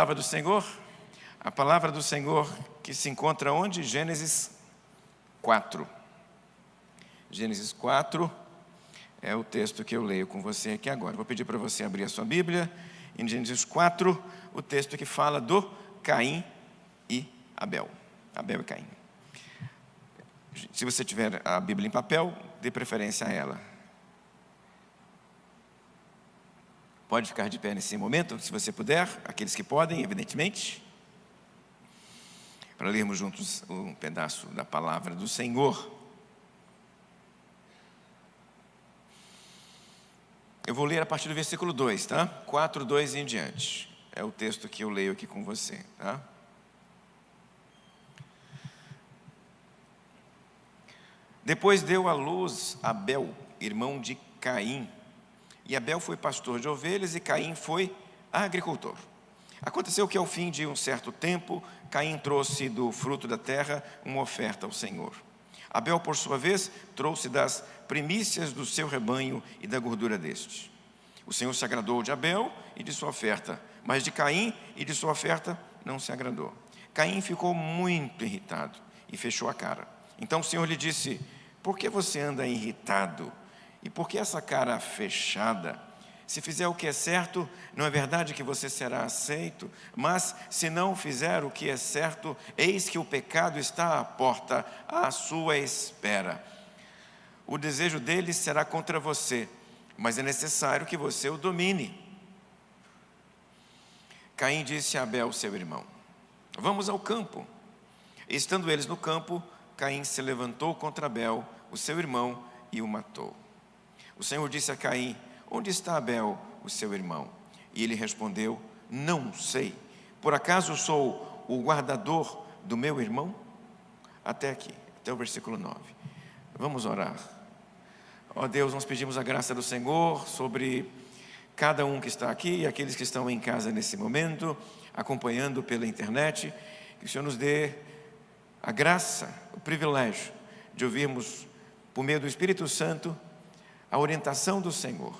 palavra do Senhor? A palavra do Senhor que se encontra onde? Gênesis 4. Gênesis 4 é o texto que eu leio com você aqui agora. Vou pedir para você abrir a sua Bíblia. Em Gênesis 4, o texto que fala do Caim e Abel. Abel e Caim. Se você tiver a Bíblia em papel, dê preferência a ela. Pode ficar de pé nesse momento, se você puder, aqueles que podem, evidentemente, para lermos juntos um pedaço da palavra do Senhor. Eu vou ler a partir do versículo 2, tá? 4, 2 e em diante. É o texto que eu leio aqui com você, tá? Depois deu à luz Abel, irmão de Caim. E Abel foi pastor de ovelhas e Caim foi agricultor. Aconteceu que ao fim de um certo tempo, Caim trouxe do fruto da terra uma oferta ao Senhor. Abel, por sua vez, trouxe das primícias do seu rebanho e da gordura deste. O Senhor se agradou de Abel e de sua oferta, mas de Caim e de sua oferta não se agradou. Caim ficou muito irritado e fechou a cara. Então o Senhor lhe disse: por que você anda irritado? E por que essa cara fechada? Se fizer o que é certo, não é verdade que você será aceito? Mas se não fizer o que é certo, eis que o pecado está à porta, à sua espera. O desejo dele será contra você, mas é necessário que você o domine. Caim disse a Abel, seu irmão: vamos ao campo. Estando eles no campo, Caim se levantou contra Abel, o seu irmão, e o matou. O Senhor disse a Caim: onde está Abel, o seu irmão? E ele respondeu: não sei. Por acaso sou o guardador do meu irmão? Até aqui, até o versículo 9. Vamos orar. Ó Deus, nós pedimos a graça do Senhor sobre cada um que está aqui e aqueles que estão em casa nesse momento, acompanhando pela internet. Que o Senhor nos dê a graça, o privilégio de ouvirmos, por meio do Espírito Santo, a orientação do Senhor,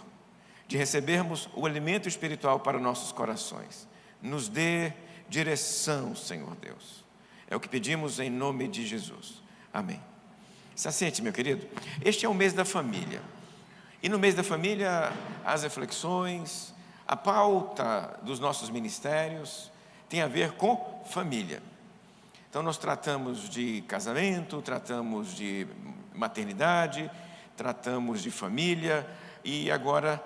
de recebermos o alimento espiritual para nossos corações. Nos dê direção, Senhor Deus. É o que pedimos em nome de Jesus. Amém. Se assente, meu querido. Este é o mês da família. E no mês da família, as reflexões, a pauta dos nossos ministérios tem a ver com família. Então nós tratamos de casamento, tratamos de maternidade, tratamos de família e agora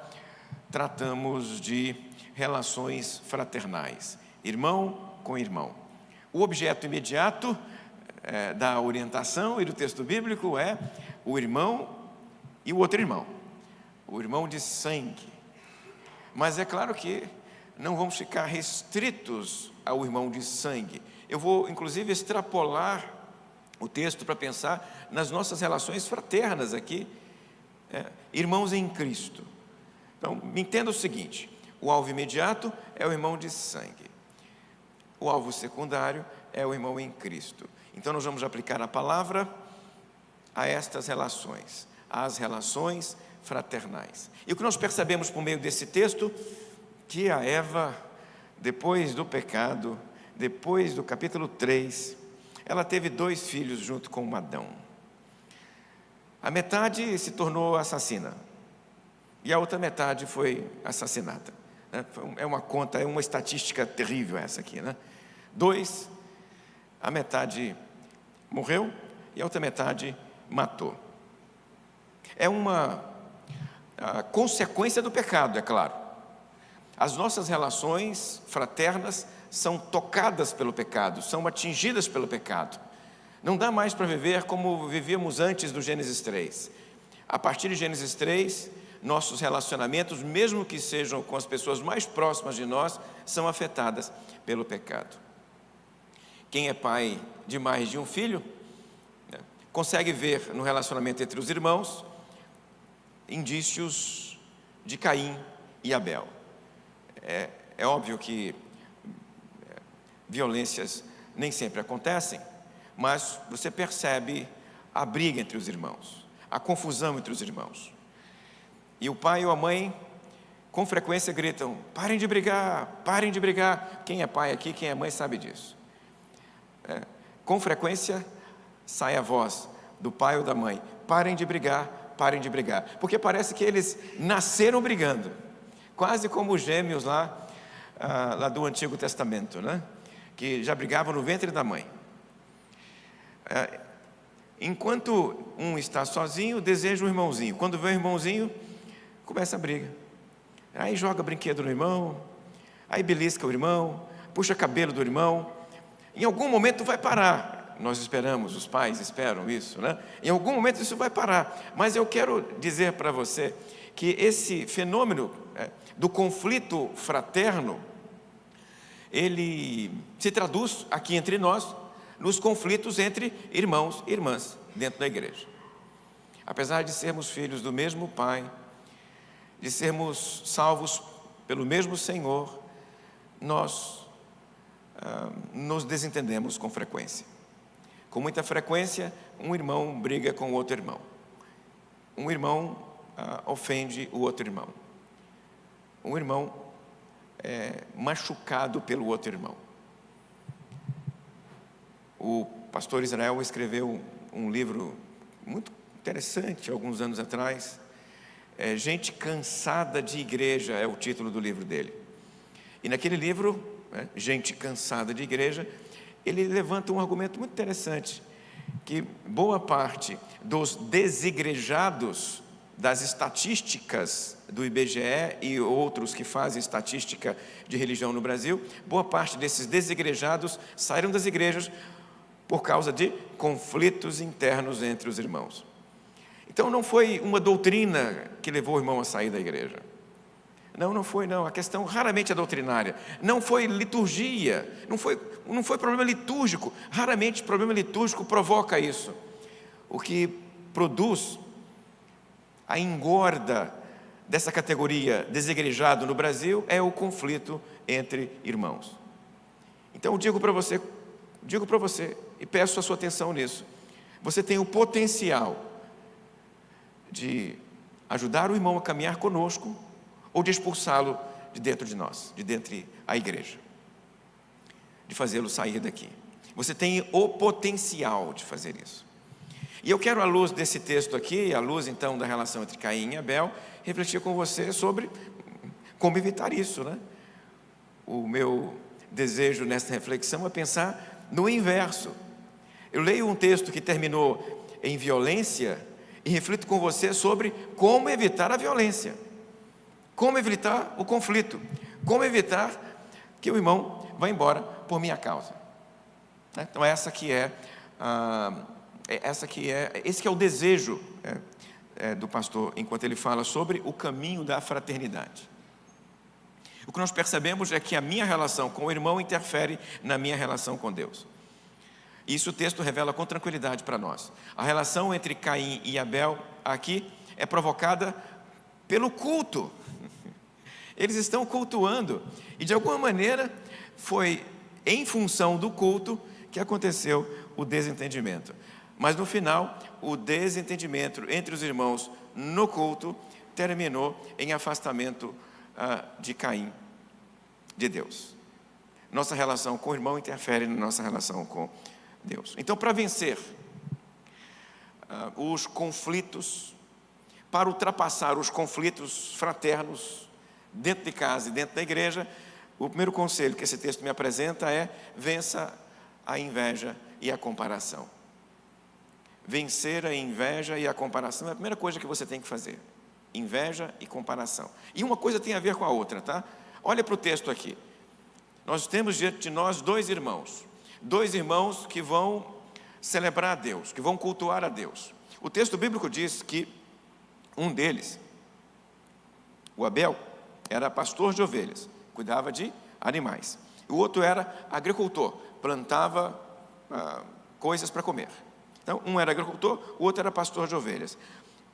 tratamos de relações fraternais, irmão com irmão. O objeto imediato da orientação e do texto bíblico é o irmão e o outro irmão, o irmão de sangue. Mas é claro que não vamos ficar restritos ao irmão de sangue. Eu vou inclusive extrapolar o texto para pensar nas nossas relações fraternas aqui, irmãos em Cristo. Então, me entenda o seguinte: o alvo imediato é o irmão de sangue, o alvo secundário é o irmão em Cristo. Então nós vamos aplicar a palavra a estas relações, às relações fraternais. E o que nós percebemos por meio desse texto, que a Eva, depois do pecado, depois do capítulo 3, ela teve 2 filhos junto com Adão. A metade se tornou assassina e a outra metade foi assassinada. É uma conta, é uma estatística terrível essa aqui, né? 2, a metade morreu e a outra metade matou. É uma consequência do pecado, é claro. As nossas relações fraternas são tocadas pelo pecado, são atingidas pelo pecado. Não dá mais para viver como vivíamos antes do Gênesis 3. A partir de Gênesis 3, nossos relacionamentos, mesmo que sejam com as pessoas mais próximas de nós, são afetadas pelo pecado. Quem é pai de mais de um filho, consegue ver no relacionamento entre os irmãos indícios de Caim e Abel. É óbvio que violências nem sempre acontecem, mas você percebe a briga entre os irmãos, a confusão entre os irmãos. E o pai ou a mãe com frequência gritam: parem de brigar, parem de brigar. Quem é pai aqui, quem é mãe sabe disso. Com frequência sai a voz do pai ou da mãe: parem de brigar, parem de brigar. Porque parece que eles nasceram brigando, quase como os gêmeos lá do Antigo Testamento, né? Que já brigavam no ventre da mãe. Enquanto um está sozinho, deseja um irmãozinho. Quando vê o irmãozinho, começa a briga. Aí joga brinquedo no irmão, aí belisca o irmão, puxa cabelo do irmão. Em algum momento vai parar. Nós esperamos, os pais esperam isso, né? Em algum momento isso vai parar. Mas eu quero dizer para você que esse fenômeno do conflito fraterno, ele se traduz aqui entre nós nos conflitos entre irmãos e irmãs dentro da igreja. Apesar de sermos filhos do mesmo Pai, de sermos salvos pelo mesmo Senhor, nós nos desentendemos com frequência. Com muita frequência, um irmão briga com o outro irmão. Um irmão ofende o outro irmão. Um irmão é machucado pelo outro irmão. O pastor Israel escreveu um livro muito interessante, alguns anos atrás. Gente Cansada de Igreja é o título do livro dele. E naquele livro, Gente Cansada de Igreja, ele levanta um argumento muito interessante, que boa parte dos desigrejados das estatísticas do IBGE e outros que fazem estatística de religião no Brasil, boa parte desses desigrejados saíram das igrejas por causa de conflitos internos entre os irmãos. Então não foi uma doutrina que levou o irmão a sair da igreja. Não foi não. A questão raramente é doutrinária. Não foi liturgia, não foi problema litúrgico. Raramente problema litúrgico provoca isso. O que produz a engorda dessa categoria desigrejado no Brasil é o conflito entre irmãos. Então eu digo para você e peço a sua atenção nisso. Você tem o potencial de ajudar o irmão a caminhar conosco ou de expulsá-lo de dentro de nós, de dentro da igreja, de fazê-lo sair daqui. Você tem o potencial de fazer isso. E eu quero, à luz desse texto aqui, à luz então da relação entre Caim e Abel, refletir com você sobre como evitar isso, né? O meu desejo nesta reflexão é pensar no inverso. Eu leio um texto que terminou em violência e reflito com você sobre como evitar a violência, como evitar o conflito, como evitar que o irmão vá embora por minha causa. Então esse que é o desejo do pastor, enquanto ele fala sobre o caminho da fraternidade. O que nós percebemos é que a minha relação com o irmão interfere na minha relação com Deus. Isso o texto revela com tranquilidade para nós. A relação entre Caim e Abel aqui é provocada pelo culto. Eles estão cultuando e de alguma maneira foi em função do culto que aconteceu o desentendimento. Mas no final, o desentendimento entre os irmãos no culto terminou em afastamento de Caim de Deus. Nossa relação com o irmão interfere na nossa relação com Deus. Então, para vencer os conflitos, para ultrapassar os conflitos fraternos dentro de casa e dentro da igreja, o primeiro conselho que esse texto me apresenta é: vença a inveja e a comparação. Vencer a inveja e a comparação é a primeira coisa que você tem que fazer. Inveja e comparação. E uma coisa tem a ver com a outra, tá? Olha para o texto aqui. Nós temos diante de nós dois irmãos que vão celebrar a Deus, que vão cultuar a Deus. O texto bíblico diz que um deles, o Abel, era pastor de ovelhas, cuidava de animais. O outro era agricultor, plantava coisas para comer. Então, um era agricultor, o outro era pastor de ovelhas.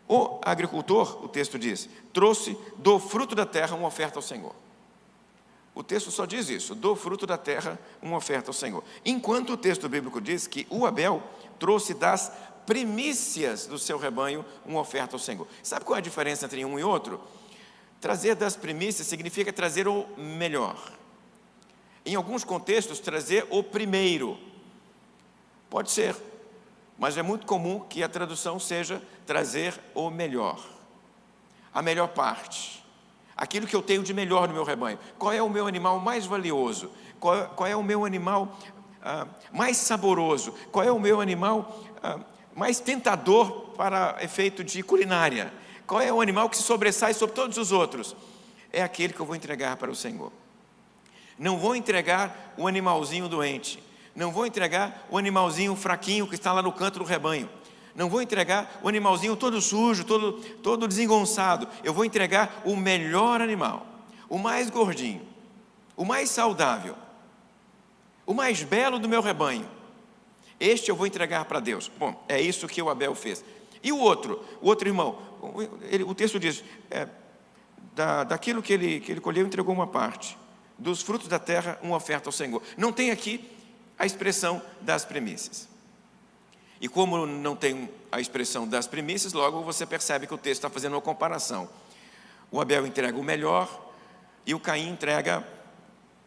O agricultor, o texto diz, trouxe do fruto da terra uma oferta ao Senhor. O texto só diz isso: do fruto da terra uma oferta ao Senhor. Enquanto o texto bíblico diz que o Abel trouxe das primícias do seu rebanho uma oferta ao Senhor. Sabe qual é a diferença entre um e outro? Trazer das primícias significa trazer o melhor. Em alguns contextos, trazer o primeiro. Pode ser, mas é muito comum que a tradução seja trazer o melhor. A melhor parte. Aquilo que eu tenho de melhor no meu rebanho. Qual é o meu animal mais valioso? Qual é o meu animal mais saboroso? Qual é o meu animal mais tentador para efeito de culinária? Qual é o animal que se sobressai sobre todos os outros? É aquele que eu vou entregar para o Senhor. Não vou entregar o animalzinho doente. Não vou entregar o animalzinho fraquinho que está lá no canto do rebanho. Não vou entregar o animalzinho todo sujo, todo desengonçado. Eu vou entregar o melhor animal, o mais gordinho, o mais saudável, o mais belo do meu rebanho. Este eu vou entregar para Deus. Bom, é isso que o Abel fez. E o outro irmão, o texto diz, daquilo que ele colheu, entregou uma parte. Dos frutos da terra, uma oferta ao Senhor. Não tem aqui a expressão das primícias. E como não tem a expressão das primícias, logo você percebe que o texto está fazendo uma comparação. O Abel entrega o melhor e o Caim entrega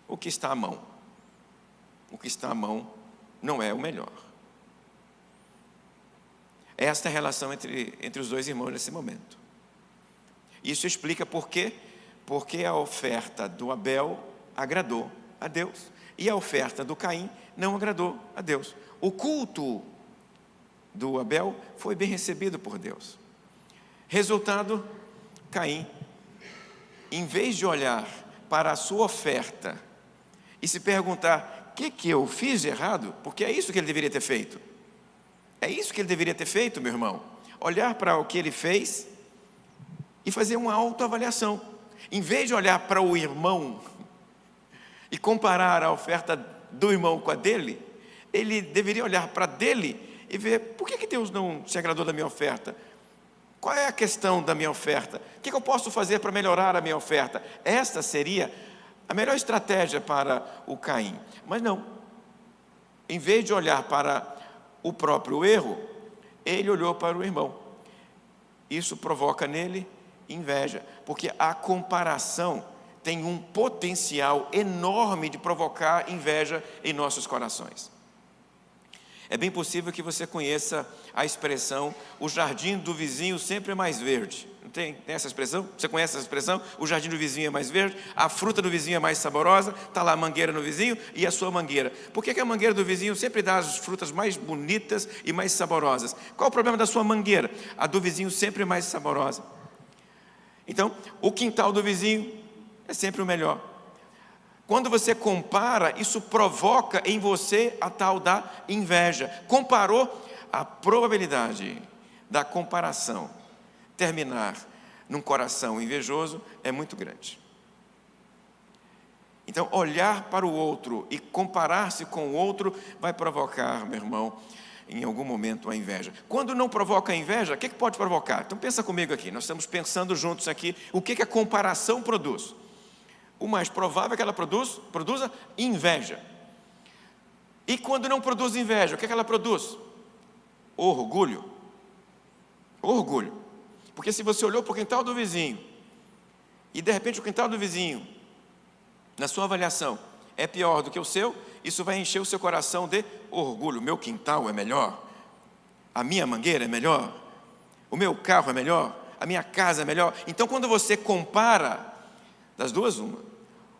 o que está à mão. O que está à mão não é o melhor. Esta é a relação entre os dois irmãos nesse momento. Isso explica por quê? Porque a oferta do Abel agradou a Deus e a oferta do Caim não agradou a Deus. O culto do Abel foi bem recebido por Deus. Resultado, Caim, em vez de olhar para a sua oferta e se perguntar, o que eu fiz de errado? Porque é isso que ele deveria ter feito. É isso que ele deveria ter feito, meu irmão. Olhar para o que ele fez e fazer uma autoavaliação. Em vez de olhar para o irmão e comparar a oferta do irmão com a dele, ele deveria olhar para a dele e ver, por que Deus não se agradou da minha oferta? Qual é a questão da minha oferta? O que eu posso fazer para melhorar a minha oferta? Esta seria a melhor estratégia para o Caim. Mas não. Em vez de olhar para o próprio erro, ele olhou para o irmão. Isso provoca nele inveja, porque a comparação tem um potencial enorme de provocar inveja em nossos corações. É bem possível que você conheça a expressão, o jardim do vizinho sempre é mais verde. Não tem essa expressão? Você conhece essa expressão? O jardim do vizinho é mais verde, a fruta do vizinho é mais saborosa, está lá a mangueira no vizinho e a sua mangueira. Por que a mangueira do vizinho sempre dá as frutas mais bonitas e mais saborosas? Qual o problema da sua mangueira? A do vizinho sempre é mais saborosa. Então, o quintal do vizinho é sempre o melhor. Quando você compara, isso provoca em você a tal da inveja. Comparou, a probabilidade da comparação terminar num coração invejoso é muito grande. Então, olhar para o outro e comparar-se com o outro vai provocar, meu irmão, em algum momento a inveja. Quando não provoca a inveja, o que pode provocar? Então pensa comigo aqui, nós estamos pensando juntos aqui, o que a comparação produz? O mais provável é que ela produza inveja. E quando não produz inveja, o que ela produz? Orgulho. Orgulho. Porque se você olhou para o quintal do vizinho, e de repente o quintal do vizinho, na sua avaliação, é pior do que o seu, isso vai encher o seu coração de orgulho. Meu quintal é melhor, a minha mangueira é melhor, o meu carro é melhor, a minha casa é melhor. Então quando você compara, das duas uma,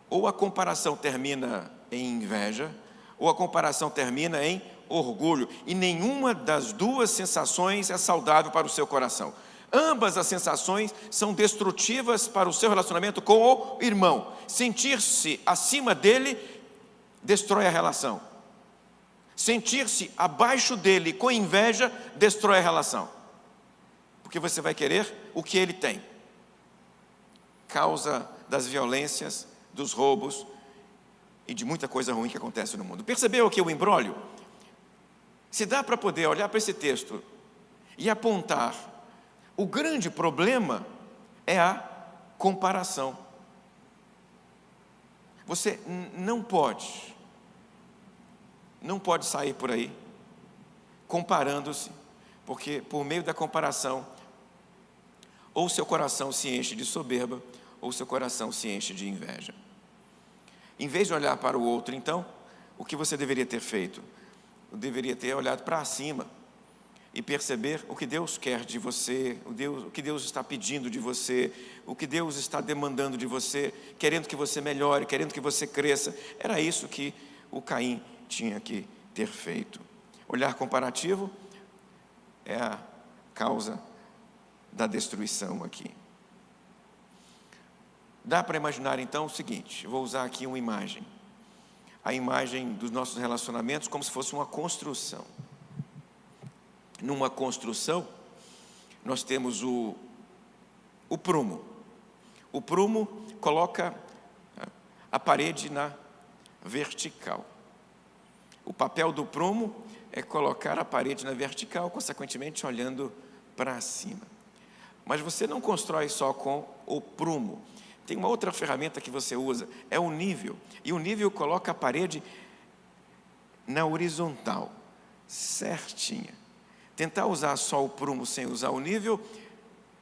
ou a comparação termina em inveja, ou a comparação termina em orgulho, e nenhuma das duas sensações é saudável para o seu coração. Ambas as sensações são destrutivas para o seu relacionamento com o irmão. Sentir-se acima dele destrói a relação. Sentir-se abaixo dele com inveja destrói a relação. Porque você vai querer o que ele tem. Causa das violências, dos roubos e de muita coisa ruim que acontece no mundo. Percebeu aqui o imbróglio? Se dá para poder olhar para esse texto e apontar, o grande problema é a comparação. Você não pode sair por aí comparando-se, porque por meio da comparação, ou seu coração se enche de soberba, ou seu coração se enche de inveja. Em vez de olhar para o outro, então, o que você deveria ter feito? Eu deveria ter olhado para cima e perceber o que Deus quer de você, o que Deus está pedindo de você, o que Deus está demandando de você, querendo que você melhore, querendo que você cresça. Era isso que o Caim tinha que ter feito. Olhar comparativo é a causa da destruição aqui. Dá para imaginar então o seguinte, eu vou usar aqui uma imagem. A imagem dos nossos relacionamentos como se fosse uma construção. Numa construção, nós temos o prumo. O prumo coloca a parede na vertical. O papel do prumo é colocar a parede na vertical, consequentemente olhando para cima. Mas você não constrói só com o prumo. Tem uma outra ferramenta que você usa, é o nível. E o nível coloca a parede na horizontal, certinha. Tentar usar só o prumo sem usar o nível,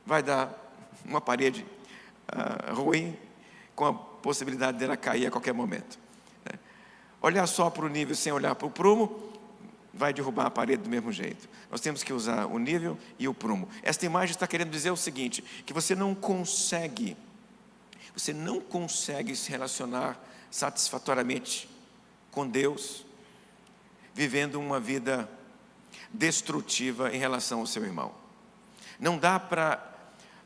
vai dar uma parede ruim, com a possibilidade dela cair a qualquer momento. Olhar só para o nível sem olhar para o prumo, vai derrubar a parede do mesmo jeito. Nós temos que usar o nível e o prumo. Esta imagem está querendo dizer o seguinte, que você não consegue se relacionar satisfatoriamente com Deus, vivendo uma vida destrutiva em relação ao seu irmão. Não dá para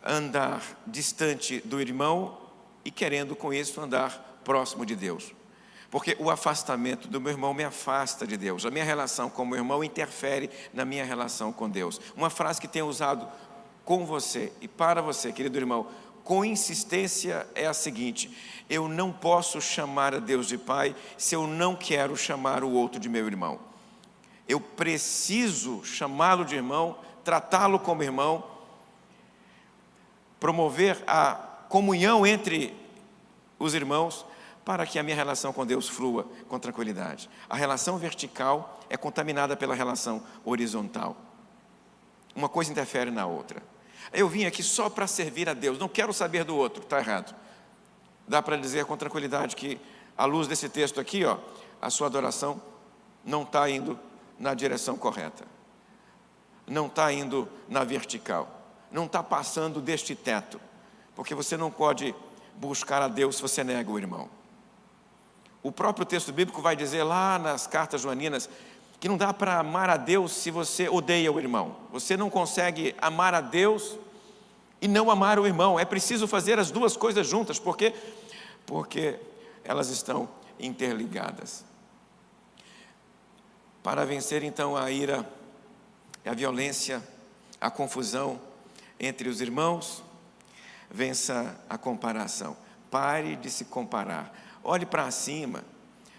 andar distante do irmão e querendo com isso andar próximo de Deus. Porque o afastamento do meu irmão me afasta de Deus. A minha relação com o meu irmão interfere na minha relação com Deus. Uma frase que tenho usado com você e para você, querido irmão, com insistência é a seguinte: eu não posso chamar a Deus de Pai se eu não quero chamar o outro de meu irmão. Eu preciso chamá-lo de irmão, tratá-lo como irmão, promover a comunhão entre os irmãos, para que a minha relação com Deus flua com tranquilidade. A relação vertical é contaminada pela relação horizontal. Uma coisa interfere na outra. Eu vim aqui só para servir a Deus, não quero saber do outro, está errado. Dá para dizer com tranquilidade que, à luz desse texto aqui, a sua adoração não está indo na direção correta. Não está indo na vertical. Não está passando deste teto. Porque você não pode buscar a Deus se você nega o irmão. O próprio texto bíblico vai dizer lá nas cartas joaninas que não dá para amar a Deus se você odeia o irmão. Você não consegue amar a Deus e não amar o irmão. É preciso fazer as duas coisas juntas, porque elas estão interligadas. Para vencer então a ira, a violência, a confusão entre os irmãos, vença a comparação. Pare de se comparar. Olhe para cima,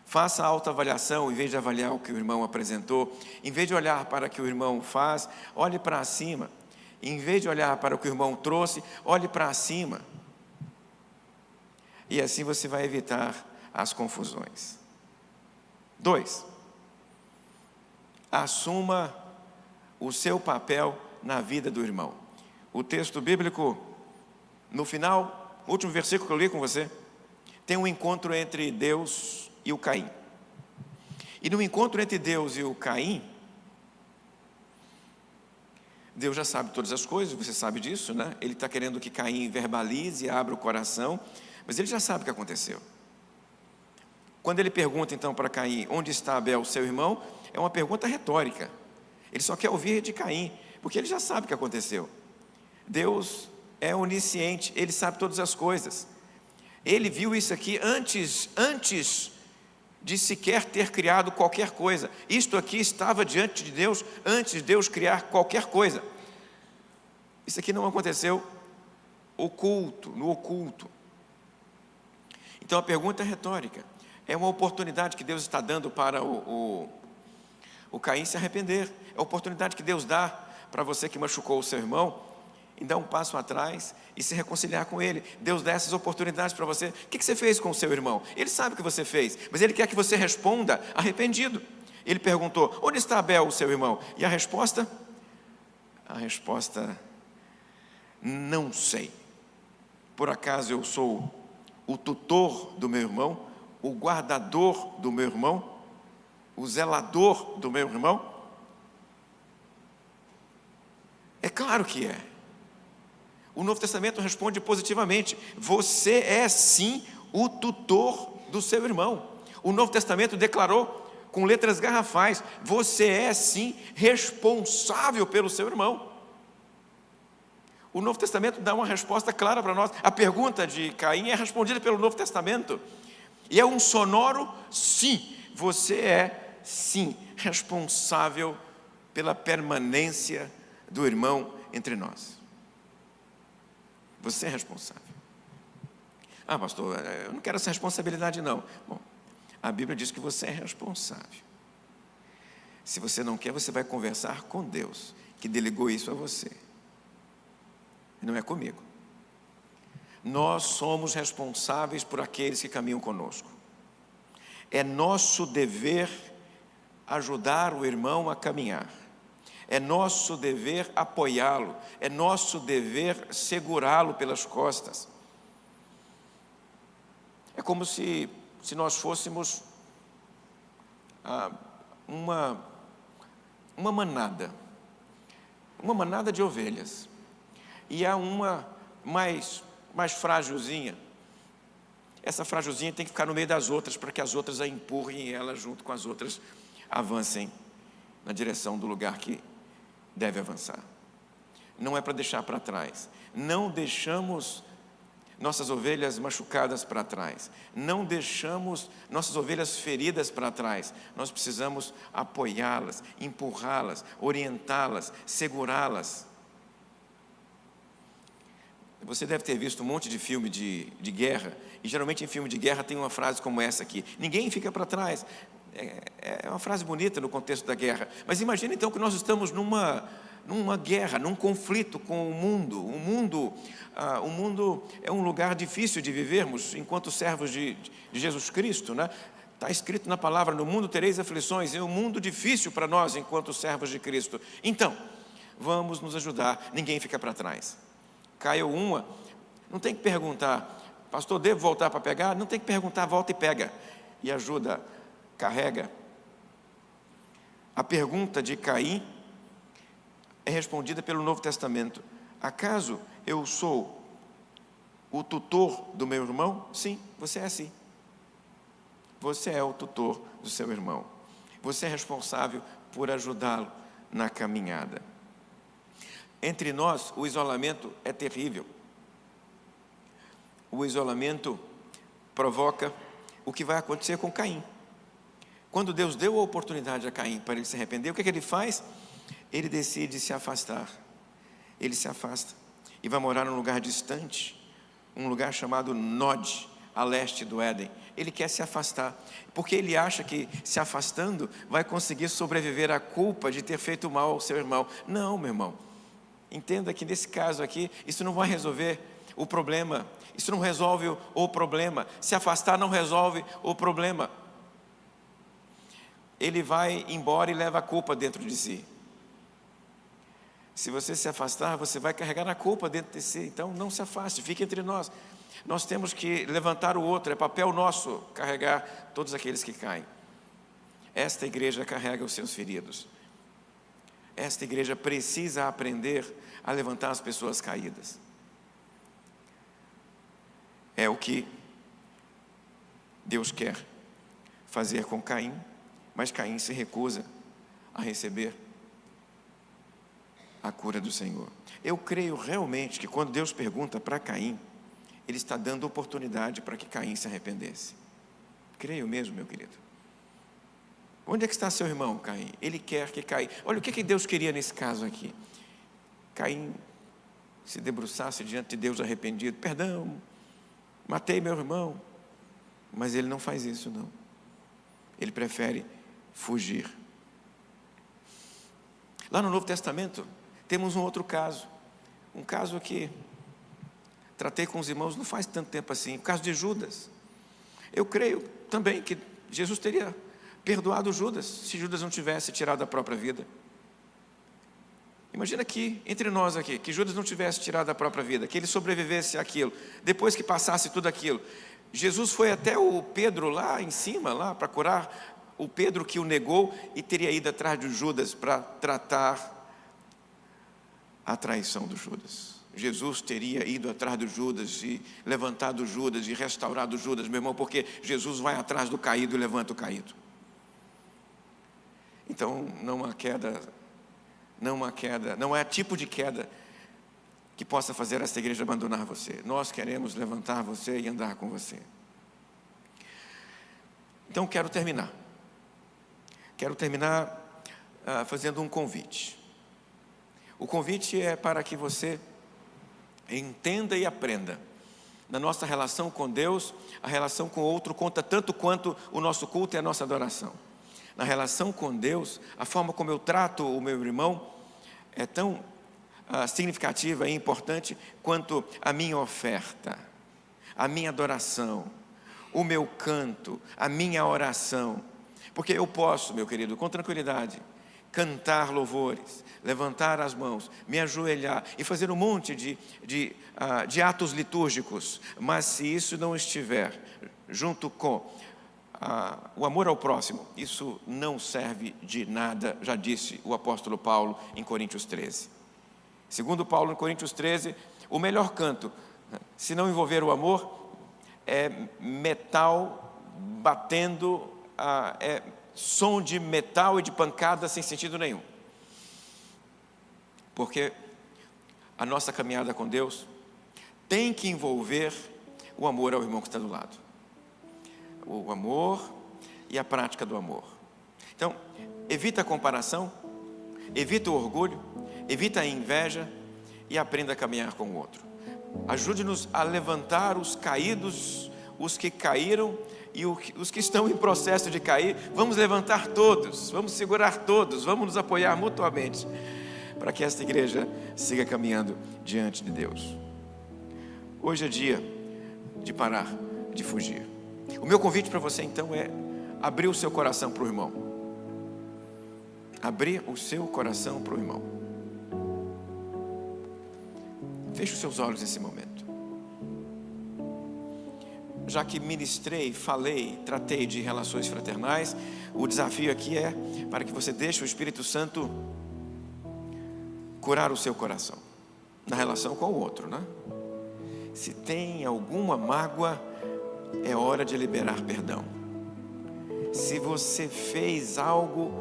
faça a autoavaliação em vez de avaliar o que o irmão apresentou. Em vez de olhar para o que o irmão faz, olhe para cima. Em vez de olhar para o que o irmão trouxe, olhe para cima. E assim você vai evitar as confusões. 2. Assuma o seu papel na vida do irmão. O texto bíblico, no final, o último versículo que eu li com você, tem um encontro entre Deus e o Caim. E no encontro entre Deus e o Caim, Deus já sabe todas as coisas, você sabe disso, né? Ele está querendo que Caim verbalize, abra o coração, mas ele já sabe o que aconteceu. Quando ele pergunta então para Caim, onde está Abel, seu irmão? É uma pergunta retórica. Ele só quer ouvir de Caim, porque ele já sabe o que aconteceu. Deus é onisciente, Ele sabe todas as coisas. Ele viu isso aqui antes de sequer ter criado qualquer coisa. Isto aqui estava diante de Deus antes de Deus criar qualquer coisa. Isso aqui não aconteceu no oculto. Então a pergunta é retórica. É uma oportunidade que Deus está dando para o Caim se arrepender. É a oportunidade que Deus dá para você que machucou o seu irmão e dar um passo atrás e se reconciliar com ele. Deus dá essas oportunidades para você. O que você fez com o seu irmão? Ele sabe o que você fez, mas Ele quer que você responda arrependido. Ele perguntou, onde está Abel, o seu irmão? E a resposta? A resposta, não sei. Por acaso eu sou o tutor do meu irmão, o guardador do meu irmão, o zelador do meu irmão? É claro que é. O Novo Testamento responde positivamente: você é sim o tutor do seu irmão. O Novo Testamento declarou com letras garrafais: você é sim responsável pelo seu irmão. O Novo Testamento dá uma resposta clara para nós. A pergunta de Caim é respondida pelo Novo Testamento, e é um sonoro sim. Você é sim responsável pela permanência do irmão entre nós. Você é responsável. Ah, pastor, eu não quero essa responsabilidade não. Bom, a Bíblia diz que você é responsável. Se você não quer, você vai conversar com Deus, que delegou isso a você. Não é comigo. Nós somos responsáveis por aqueles que caminham conosco. É nosso dever ajudar o irmão a caminhar. É nosso dever apoiá-lo. É nosso dever segurá-lo pelas costas. É como se nós fôssemos uma manada de ovelhas. E há uma mais frágilzinha. Essa frágilzinha tem que ficar no meio das outras, para que as outras a empurrem e ela, junto com as outras, avancem na direção do lugar que deve avançar. Não é para deixar para trás. Não deixamos nossas ovelhas machucadas para trás. Não deixamos nossas ovelhas feridas para trás. Nós precisamos apoiá-las, empurrá-las, orientá-las, segurá-las. Você deve ter visto um monte de filme de guerra, e geralmente em filme de guerra tem uma frase como essa aqui: ninguém fica para trás. É uma frase bonita no contexto da guerra, mas imagina então que nós estamos numa guerra, num conflito com o mundo. O mundo é um lugar difícil de vivermos enquanto servos de Jesus Cristo, né? Está escrito na palavra: no mundo tereis aflições. É um mundo difícil para nós enquanto servos de Cristo. Então, vamos nos ajudar, ninguém fica para trás. Caiu uma, não tem que perguntar: pastor, devo voltar para pegar? Não tem que perguntar, volta e pega. E ajuda, carrega. A pergunta de Caim é respondida pelo Novo Testamento: acaso eu sou o tutor do meu irmão? Sim, você é assim. Você é o tutor do seu irmão. Você é responsável por ajudá-lo na caminhada. Entre nós, o isolamento é terrível. O isolamento provoca o que vai acontecer com Caim. Quando Deus deu a oportunidade a Caim para ele se arrepender, o que ele faz? Ele decide se afastar. Ele se afasta e vai morar num lugar distante, um lugar chamado Nod, a leste do Éden. Ele quer se afastar, porque ele acha que se afastando vai conseguir sobreviver à culpa de ter feito mal ao seu irmão. Não, meu irmão. Entenda que nesse caso aqui, isso não vai resolver o problema. Isso não resolve o problema. Se afastar não resolve o problema. Ele vai embora e leva a culpa dentro de si. Se você se afastar, você vai carregar a culpa dentro de si. Então não se afaste, fique entre nós. Nós temos que levantar o outro. É papel nosso carregar todos aqueles que caem. Esta igreja carrega os seus feridos. Esta igreja precisa aprender a levantar as pessoas caídas. É o que Deus quer fazer com Caim, mas Caim se recusa a receber a cura do Senhor. Eu creio realmente que quando Deus pergunta para Caim, Ele está dando oportunidade para que Caim se arrependesse. Creio mesmo, meu querido. Onde é que está seu irmão, Caim? Ele quer que Caim... Olha, o que Deus queria nesse caso aqui? Caim se debruçasse diante de Deus arrependido. Perdão, matei meu irmão. Mas ele não faz isso, não. Ele prefere fugir. Lá no Novo Testamento, temos um outro caso. Um caso que tratei com os irmãos não faz tanto tempo assim. O caso de Judas. Eu creio também que Jesus teria perdoado Judas, se Judas não tivesse tirado a própria vida. Imagina que, entre nós aqui, que Judas não tivesse tirado a própria vida, que ele sobrevivesse àquilo, depois que passasse tudo aquilo. Jesus foi até o Pedro lá em cima, lá para curar o Pedro que o negou, e teria ido atrás de Judas para tratar a traição do Judas. Jesus teria ido atrás do Judas e levantado Judas e restaurado Judas, meu irmão, porque Jesus vai atrás do caído e levanta o caído. Então não há queda, não é tipo de queda que possa fazer esta igreja abandonar você. Nós queremos levantar você e andar com você. Então quero terminar fazendo um convite. O convite é para que você entenda e aprenda. Na nossa relação com Deus, a relação com o outro conta tanto quanto o nosso culto e a nossa adoração. Na relação com Deus, a forma como eu trato o meu irmão é tão significativa e importante quanto a minha oferta, a minha adoração, o meu canto, a minha oração. Porque eu posso, meu querido, com tranquilidade, cantar louvores, levantar as mãos, me ajoelhar e fazer um monte de atos litúrgicos, mas se isso não estiver junto com o amor ao próximo, isso não serve de nada, já disse o apóstolo Paulo em Coríntios 13. Segundo Paulo em Coríntios 13, o melhor canto, se não envolver o amor, é metal batendo, é som de metal e de pancada sem sentido nenhum. Porque a nossa caminhada com Deus tem que envolver o amor ao irmão que está do lado. O amor e a prática do amor. Então, evita a comparação, evita o orgulho, evita a inveja e aprenda a caminhar com o outro. Ajude-nos a levantar os caídos, os que caíram e os que estão em processo de cair. Vamos levantar todos, vamos segurar todos, vamos nos apoiar mutuamente para que esta igreja siga caminhando diante de Deus. Hoje é dia de parar de fugir. O meu convite para você então é abrir o seu coração para o irmão. Abrir o seu coração para o irmão. Feche os seus olhos nesse momento. Já que ministrei, falei, tratei de relações fraternais, o desafio aqui é para que você deixe o Espírito Santo curar o seu coração na relação com o outro, né? Se tem alguma mágoa, é hora de liberar perdão. Se você fez algo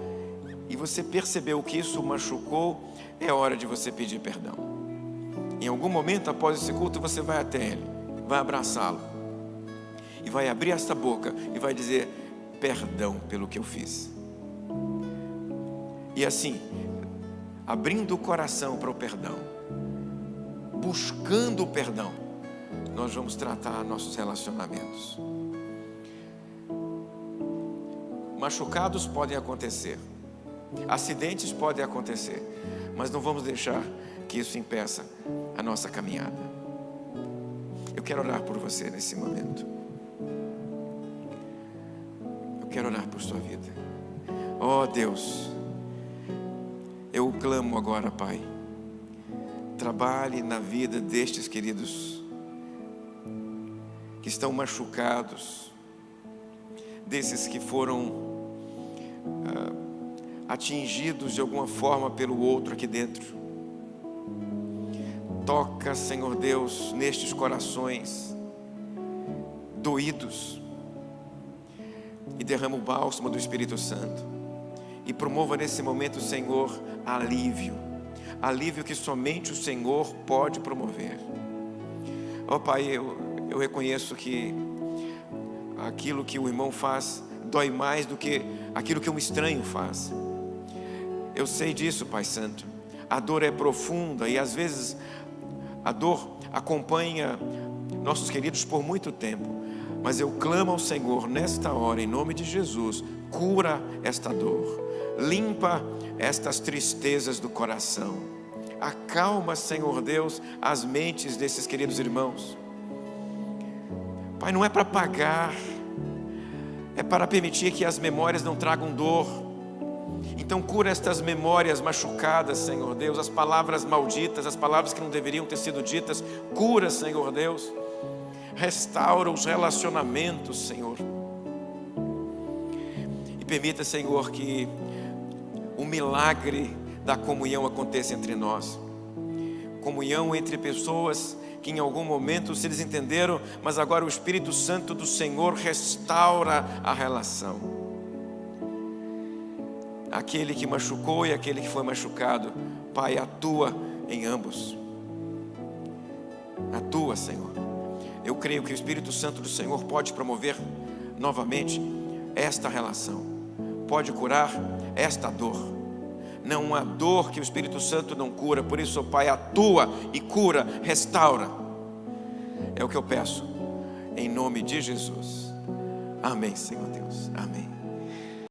e você percebeu que isso machucou, é hora de você pedir perdão. Em algum momento após esse culto, você vai até ele, vai abraçá-lo e vai abrir esta boca e vai dizer: perdão pelo que eu fiz. E assim, abrindo o coração para o perdão, buscando o perdão, nós vamos tratar nossos relacionamentos. Machucados podem acontecer, acidentes podem acontecer, mas não vamos deixar que isso impeça a nossa caminhada. Eu quero orar por você nesse momento. Eu quero orar por sua vida. Oh Deus, eu clamo agora, Pai, trabalhe na vida destes queridos que estão machucados, desses que foram atingidos de alguma forma pelo outro aqui dentro. Toca, Senhor Deus, nestes corações doídos e derrama o bálsamo do Espírito Santo e promova nesse momento, Senhor, alívio que somente o Senhor pode promover. Ó Pai, eu reconheço que aquilo que o irmão faz dói mais do que aquilo que um estranho faz. Eu sei disso, Pai Santo. A dor é profunda e às vezes a dor acompanha nossos queridos por muito tempo. Mas eu clamo ao Senhor nesta hora, em nome de Jesus, cura esta dor, limpa estas tristezas do coração, acalma, Senhor Deus, as mentes desses queridos irmãos. Pai, não é para pagar, é para permitir que as memórias não tragam dor, Então cura estas memórias machucadas, Senhor Deus, as palavras malditas, as palavras que não deveriam ter sido ditas. Cura, Senhor Deus. Restaura os relacionamentos, Senhor. E permita, Senhor, que o milagre da comunhão aconteça entre nós. Comunhão entre pessoas que em algum momento se desentenderam, mas agora o Espírito Santo do Senhor restaura a relação. Aquele que machucou e aquele que foi machucado, Pai, atua em ambos. Atua, Senhor. Eu creio que o Espírito Santo do Senhor pode promover novamente esta relação, pode curar esta dor. Não há dor que o Espírito Santo não cura. Por isso, Pai, atua e cura, restaura. É o que eu peço, em nome de Jesus. Amém, Senhor Deus. Amém.